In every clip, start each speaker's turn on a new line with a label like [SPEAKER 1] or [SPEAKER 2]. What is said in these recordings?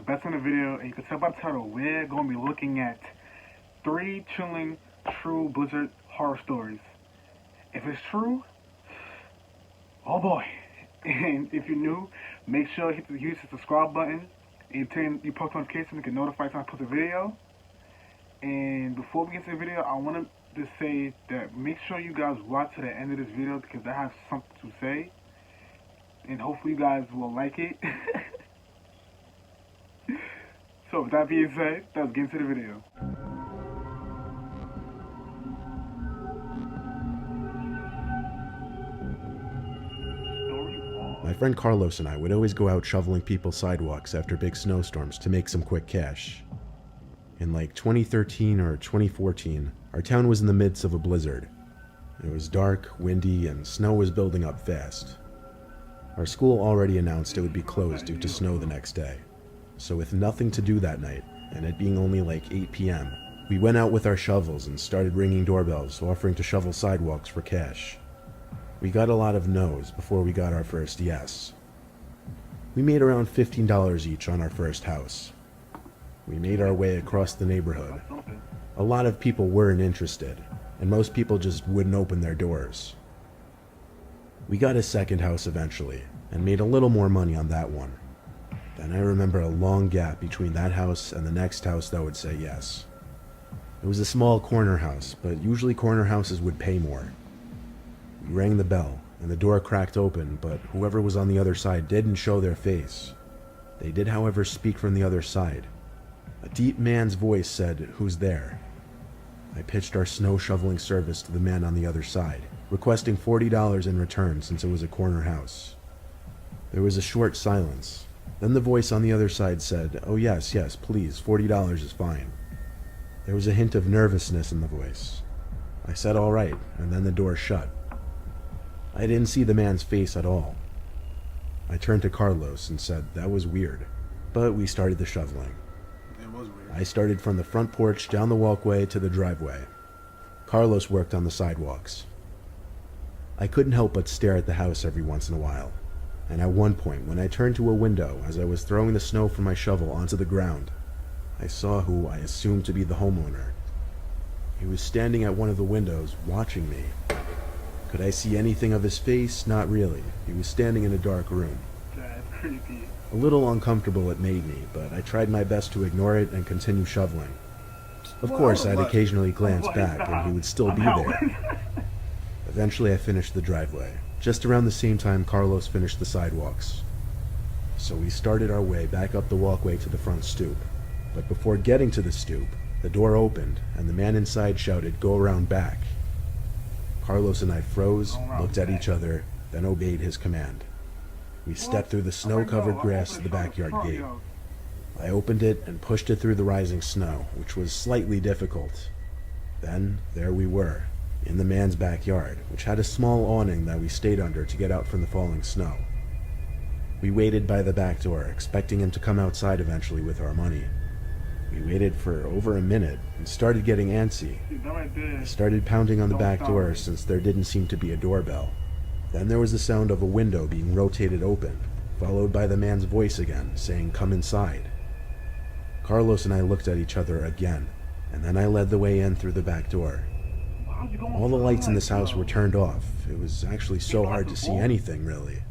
[SPEAKER 1] best in the video, and you can tell by the title, we're going to be looking at 3 chilling true Blizzard horror stories. If it's true, oh boy. And if you're new, make sure you use the subscribe button and turn your post notifications to get notified when I post a video. And before we get to the video, I want to say that make sure you guys watch to the end of this video because I have something to say. And hopefully you guys will like it. So with that being said, let's get into the video.
[SPEAKER 2] My friend Carlos and I would always go out shoveling people's sidewalks after big snowstorms to make some quick cash. In like 2013 or 2014, our town was in the midst of a blizzard. It was dark, windy, and snow was building up fast. Our school already announced it would be closed due to snow the next day. So with nothing to do that night, and it being only like 8 p.m., we went out with our shovels and started ringing doorbells offering to shovel sidewalks for cash. We got a lot of no's before we got our first yes. We made around $15 each on our first house. We made our way across the neighborhood. A lot of people weren't interested, and most people just wouldn't open their doors. We got a second house eventually, and made a little more money on that one. Then I remember a long gap between that house and the next house that would say yes. It was a small corner house, but usually corner houses would pay more. We rang the bell, and the door cracked open, but whoever was on the other side didn't show their face. They did, however, speak from the other side. A deep man's voice said, "Who's there?" I pitched our snow shoveling service to the man on the other side, requesting $40 in return since it was a corner house. There was a short silence. Then the voice on the other side said, "Oh yes, please, $40 is fine." There was a hint of nervousness in the voice. I said all right, and then the door shut. I didn't see the man's face at all. I turned to Carlos and said that was weird, but we started the shoveling.
[SPEAKER 1] It was weird.
[SPEAKER 2] I started from the front porch down the walkway to the driveway. Carlos worked on the sidewalks. I couldn't help but stare at the house every once in a while. And at one point, when I turned to a window as I was throwing the snow from my shovel onto the ground, I saw who I assumed to be the homeowner. He was standing at one of the windows, watching me. Could I see anything of his face? Not really. He was standing in a dark room.
[SPEAKER 1] That's creepy.
[SPEAKER 2] A little uncomfortable it made me, but I tried my best to ignore it and continue shoveling. Of course, I'd occasionally glance back, and he would still be there. Eventually, I finished the driveway. Just around the same time Carlos finished the sidewalks. So we started our way back up the walkway to the front stoop. But before getting to the stoop, the door opened and the man inside shouted, "Go around back." Carlos and I froze, looked at each other, then obeyed his command. We stepped through the snow-covered grass to the backyard gate. I opened it and pushed it through the rising snow, which was slightly difficult. Then, there we were, in the man's backyard, which had a small awning that we stayed under to get out from the falling snow. We waited by the back door, expecting him to come outside eventually with our money. We waited for over a minute and started getting antsy. I started pounding on the back door since there didn't seem to be a doorbell. Then there was the sound of a window being rotated open, followed by the man's voice again, saying, "Come inside." Carlos and I looked at each other again, and then I led the way in through the back door. All the lights in this house were turned off. It was actually so hard to see anything, really.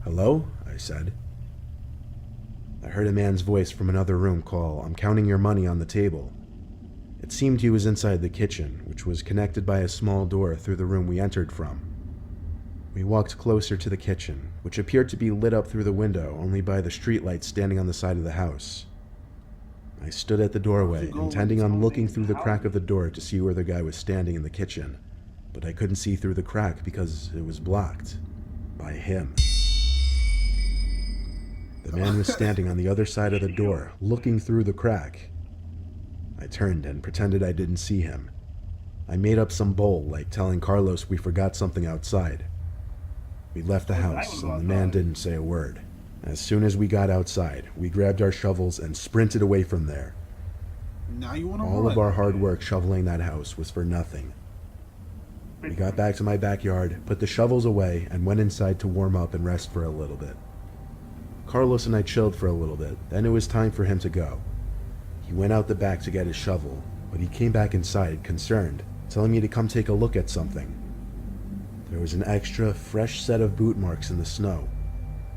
[SPEAKER 2] "Hello?" I said. I heard a man's voice from another room call, "I'm counting your money on the table." It seemed he was inside the kitchen, which was connected by a small door through the room we entered from. We walked closer to the kitchen, which appeared to be lit up through the window only by the streetlights standing on the side of the house. I stood at the doorway, intending on looking through the crack of the door to see where the guy was standing in the kitchen, but I couldn't see through the crack because it was blocked by him. The man was standing on the other side of the door, looking through the crack. I turned and pretended I didn't see him. I made up some bull, like telling Carlos we forgot something outside. We left the house, and the man didn't say a word. As soon as we got outside, we grabbed our shovels and sprinted away from there. All of our hard work shoveling that house was for nothing. We got back to my backyard, put the shovels away, and went inside to warm up and rest for a little bit. Carlos and I chilled for a little bit, then it was time for him to go. He went out the back to get his shovel, but he came back inside, concerned, telling me to come take a look at something. There was an extra, fresh set of boot marks in the snow.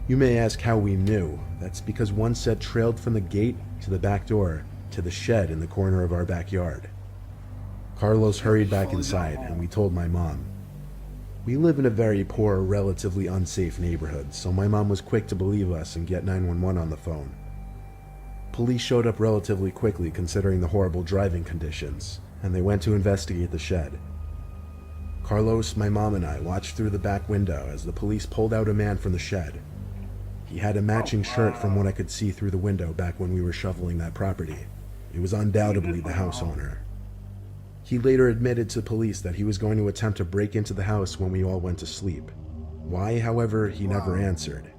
[SPEAKER 2] You may ask how we knew. That's because one set trailed from the gate to the back door to the shed in the corner of our backyard. Carlos hurried back inside, and we told my mom. We live in a very poor, relatively unsafe neighborhood, so my mom was quick to believe us and get 911 on the phone. Police showed up relatively quickly considering the horrible driving conditions, and they went to investigate the shed. Carlos, my mom, and I watched through the back window as the police pulled out a man from the shed. He had a matching shirt from what I could see through the window back when we were shoveling that property. It was undoubtedly the house owner. He later admitted to police that he was going to attempt to break into the house when we all went to sleep. Why, however, he never answered.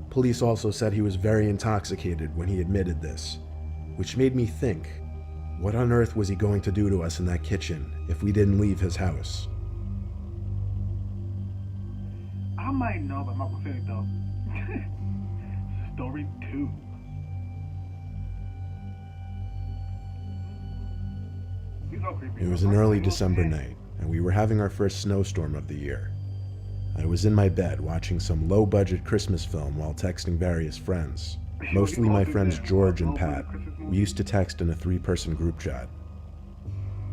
[SPEAKER 2] Police also said he was very intoxicated when he admitted this, which made me think, what on earth was he going to do to us in that kitchen if we didn't leave his house?
[SPEAKER 1] I might know, but I'm not gonna say it though. Story 2.
[SPEAKER 2] It was an early December night, and we were having our first snowstorm of the year. I was in my bed watching some low-budget Christmas film while texting various friends, mostly my friends George and Pat. We used to text in a 3-person group chat.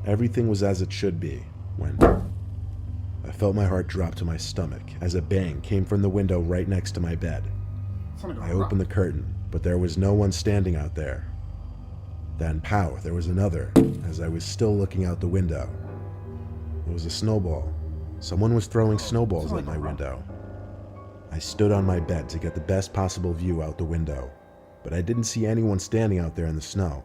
[SPEAKER 2] Everything was as it should be, when I felt my heart drop to my stomach as a bang came from the window right next to my bed. I opened the curtain, but there was no one standing out there. Then, pow, there was another, as I was still looking out the window. It was a snowball. Someone was throwing snowballs at my window. I stood on my bed to get the best possible view out the window, but I didn't see anyone standing out there in the snow.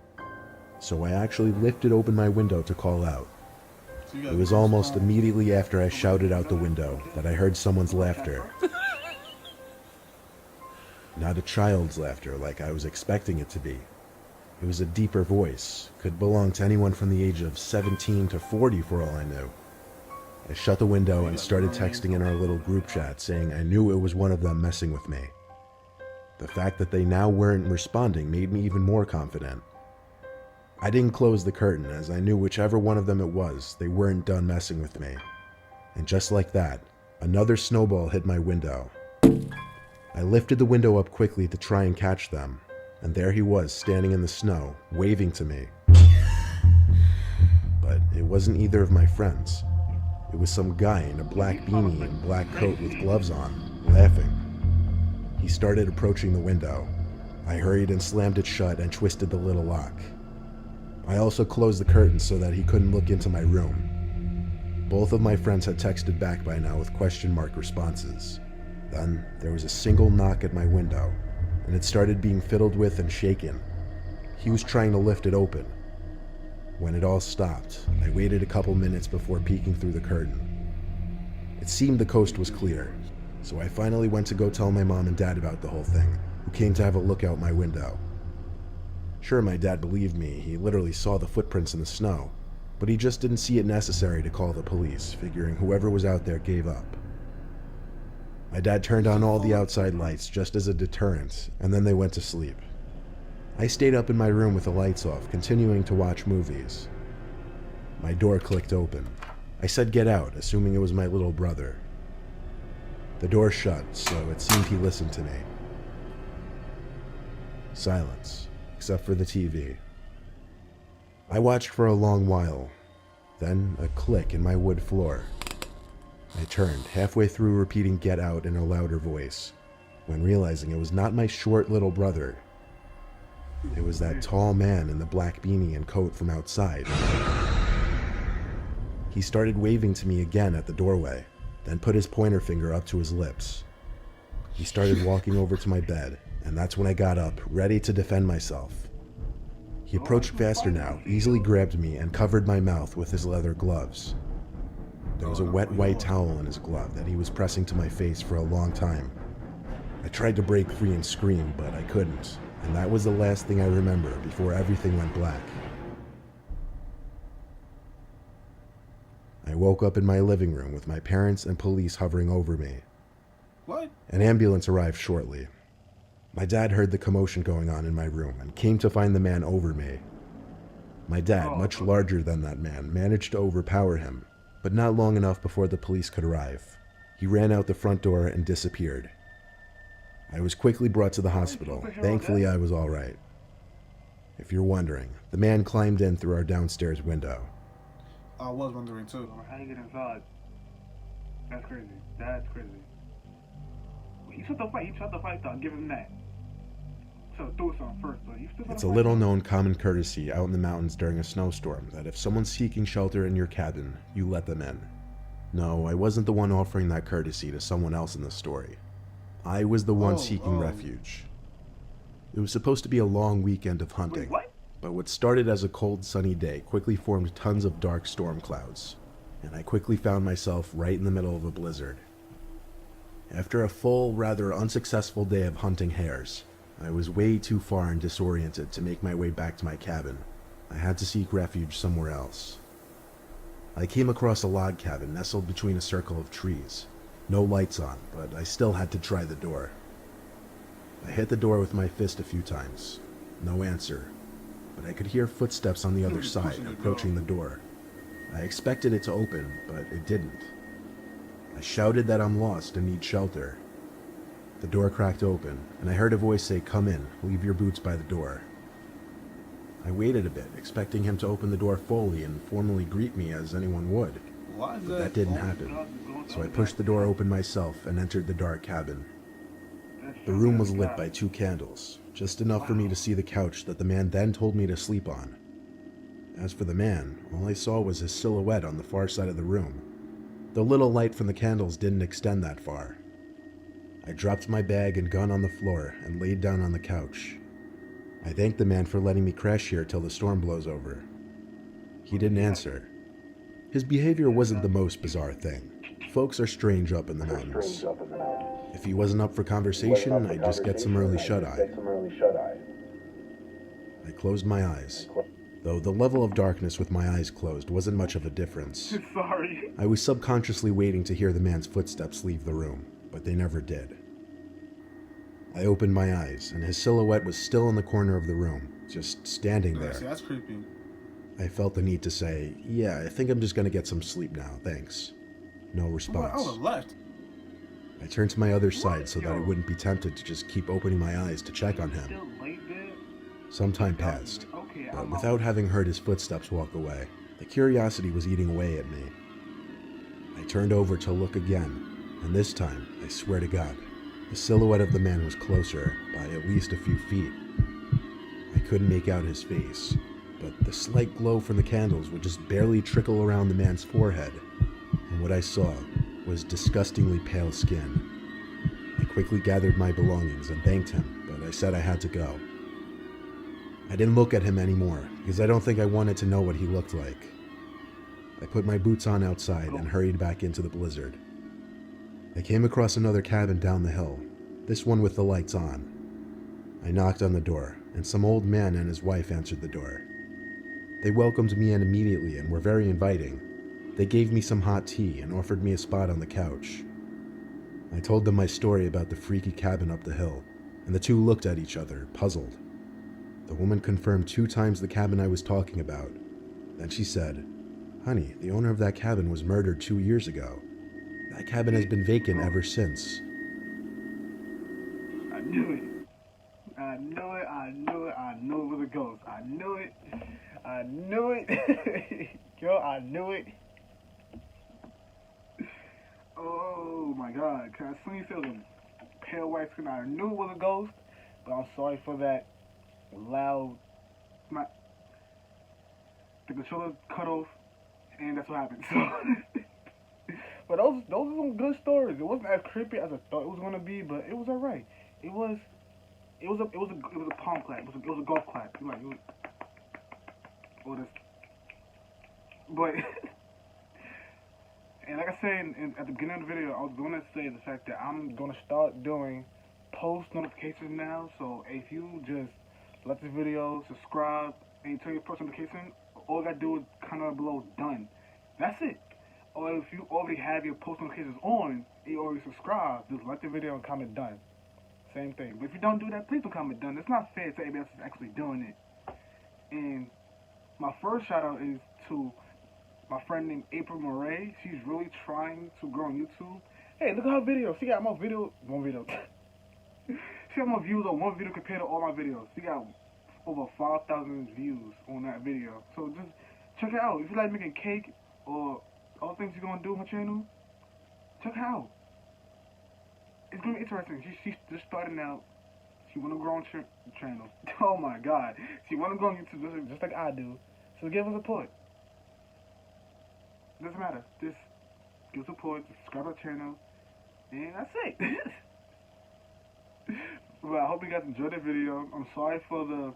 [SPEAKER 2] So I actually lifted open my window to call out. It was almost immediately after I shouted out the window that I heard someone's laughter. Not a child's laughter like I was expecting it to be. It was a deeper voice, could belong to anyone from the age of 17 to 40 for all I knew. I shut the window and started texting in our little group chat saying I knew it was one of them messing with me. The fact that they now weren't responding made me even more confident. I didn't close the curtain as I knew whichever one of them it was, they weren't done messing with me. And just like that, another snowball hit my window. I lifted the window up quickly to try and catch them, and there he was standing in the snow, waving to me. But it wasn't either of my friends. It was some guy in a black beanie and black coat with gloves on, laughing. He started approaching the window. I hurried and slammed it shut and twisted the little lock. I also closed the curtain so that he couldn't look into my room. Both of my friends had texted back by now with question mark responses. Then there was a single knock at my window, and it started being fiddled with and shaken. He was trying to lift it open. When it all stopped, I waited a couple minutes before peeking through the curtain. It seemed the coast was clear, so I finally went to go tell my mom and dad about the whole thing, who came to have a look out my window. Sure, my dad believed me, he literally saw the footprints in the snow, but he just didn't see it necessary to call the police, figuring whoever was out there gave up. My dad turned on all the outside lights just as a deterrent, and then they went to sleep. I stayed up in my room with the lights off, continuing to watch movies. My door clicked open. I said get out, assuming it was my little brother. The door shut, so it seemed he listened to me. Silence, except for the TV. I watched for a long while, then a click in my wood floor. I turned, halfway through repeating get out in a louder voice, when realizing it was not my short little brother. It was that tall man in the black beanie and coat from outside. He started waving to me again at the doorway, then put his pointer finger up to his lips. He started walking over to my bed, and that's when I got up, ready to defend myself. He approached faster now, easily grabbed me, and covered my mouth with his leather gloves. There was a wet white towel in his glove that he was pressing to my face for a long time. I tried to break free and scream, but I couldn't, and that was the last thing I remember before everything went black. I woke up in my living room with my parents and police hovering over me.
[SPEAKER 3] What?
[SPEAKER 2] An ambulance arrived shortly. My dad heard the commotion going on in my room and came to find the man over me. My dad,
[SPEAKER 1] Oh,
[SPEAKER 2] much
[SPEAKER 1] okay.
[SPEAKER 2] larger than that man, managed to overpower him, but not long enough before the police could arrive. He ran out the front door and disappeared. I was quickly brought to the hospital. Thankfully, I was all right. If you're wondering, the man climbed in through our downstairs window.
[SPEAKER 3] I was wondering too.
[SPEAKER 1] How you get inside? That's crazy. That's crazy. You tried to fight. You tried to fight, though. I'll give him that. So do something first, but you still.
[SPEAKER 2] It's a little-known common courtesy out in the mountains during a snowstorm that if someone's seeking shelter in your cabin, you let them in. No, I wasn't the one offering that courtesy to someone else in the story. I was the one seeking refuge. It was supposed to be a long weekend of hunting, but what started as a cold, sunny day quickly formed tons of dark storm clouds, and I quickly found myself right in the middle of a blizzard. After a full, rather unsuccessful day of hunting hares, I was way too far and disoriented to make my way back to my cabin. I had to seek refuge somewhere else. I came across a log cabin nestled between a circle of trees. No lights on, but I still had to try the door. I hit the door with my fist a few times. No answer, but I could hear footsteps on the other side approaching the door. I expected it to open, but it didn't. I shouted that I'm lost and need shelter. The door cracked open, and I heard a voice say, "Come in, leave your boots by the door." I waited a bit, expecting him to open the door fully and formally greet me as anyone would. But that didn't happen, so I pushed the door open myself and entered the dark cabin. The room was lit by 2 candles, just enough for me to see the couch that the man then told me to sleep on. As for the man, all I saw was his silhouette on the far side of the room. The little light from the candles didn't extend that far. I dropped my bag and gun on the floor and laid down on the couch. I thanked the man for letting me crash here till the storm blows over. He didn't answer. His behavior wasn't the most bizarre thing. Folks are strange up in the mountains. If he wasn't up for conversation, I'd just get some early shut-eye. I closed my eyes, though the level of darkness with my eyes closed wasn't much of a difference.
[SPEAKER 1] Sorry.
[SPEAKER 2] I was subconsciously waiting to hear the man's footsteps leave the room, but they never did. I opened my eyes, and his silhouette was still in the corner of the room, just standing there.
[SPEAKER 3] See, that's creepy.
[SPEAKER 2] I felt the need to say, "Yeah, I think I'm just gonna get some sleep now, thanks." No
[SPEAKER 3] I would
[SPEAKER 2] response.
[SPEAKER 3] have left.
[SPEAKER 2] I turned to my other side so that I wouldn't be tempted to just keep opening my eyes to check on him.
[SPEAKER 1] Still late there?
[SPEAKER 2] Some time passed,
[SPEAKER 1] Okay,
[SPEAKER 2] but
[SPEAKER 1] I'm
[SPEAKER 2] without having heard his footsteps walk away, the curiosity was eating away at me. I turned over to look again, and this time, I swear to God, the silhouette of the man was closer by at least a few feet. I couldn't make out his face, but the slight glow from the candles would just barely trickle around the man's forehead, and what I saw was disgustingly pale skin. I quickly gathered my belongings and thanked him, but I said I had to go. I didn't look at him anymore, because I don't think I wanted to know what he looked like. I put my boots on outside and hurried back into the blizzard. I came across another cabin down the hill, this one with the lights on. I knocked on the door, and some old man and his wife answered the door. They welcomed me in immediately and were very inviting. They gave me some hot tea and offered me a spot on the couch. I told them my story about the freaky cabin up the hill, and the two looked at each other, puzzled. The woman confirmed 2 times the cabin I was talking about. Then she said, "Honey, the owner of that cabin was murdered 2 years ago. That cabin has been vacant ever since."
[SPEAKER 1] I knew it. I knew it. I knew it. I knew it was a ghost. I knew it. I knew it. Yo, I knew it. Oh my God. Cause as soon as you said it was a pale white skin, I knew it was a ghost. But I'm sorry for that loud. The controller cut off, and that's what happened. So. But those are some good stories. It wasn't as creepy as I thought it was gonna be, but it was alright. It was a palm clap. It was a golf clap. But and like I said at the beginning of the video, I was gonna say the fact that I'm gonna start doing post notifications now. So if you just like this video, subscribe, and turn your post notification, all you gotta do is comment below done. That's it. Or if you already have your post notifications on, and you already subscribed, just like the video and comment done. Same thing. But if you don't do that, please don't comment done. It's not fair to anybody else is actually doing it. And my first shout out is to my friend named April Murray. She's really trying to grow on YouTube. Hey, look at her video. She got more one video. She got more views on one video compared to all my videos. She got over 5,000 views on that video. So just check it out. If you like making cake or other things you're gonna do on her channel, check her out. It's gonna be interesting. She's just starting out. She wanna grow on channel. Oh my God. She wanna go on YouTube just like I do. So give her support. Doesn't matter. Just give support, subscribe to our channel, and that's it. Well, I hope you guys enjoyed the video. I'm sorry for the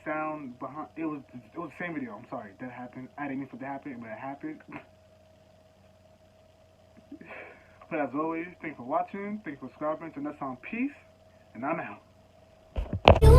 [SPEAKER 1] sound behind. It was the same video. I'm sorry that happened. I didn't mean for it to happen, but it happened. But as always, thanks for watching. Thanks for subscribing. Till next time, peace, and I'm out.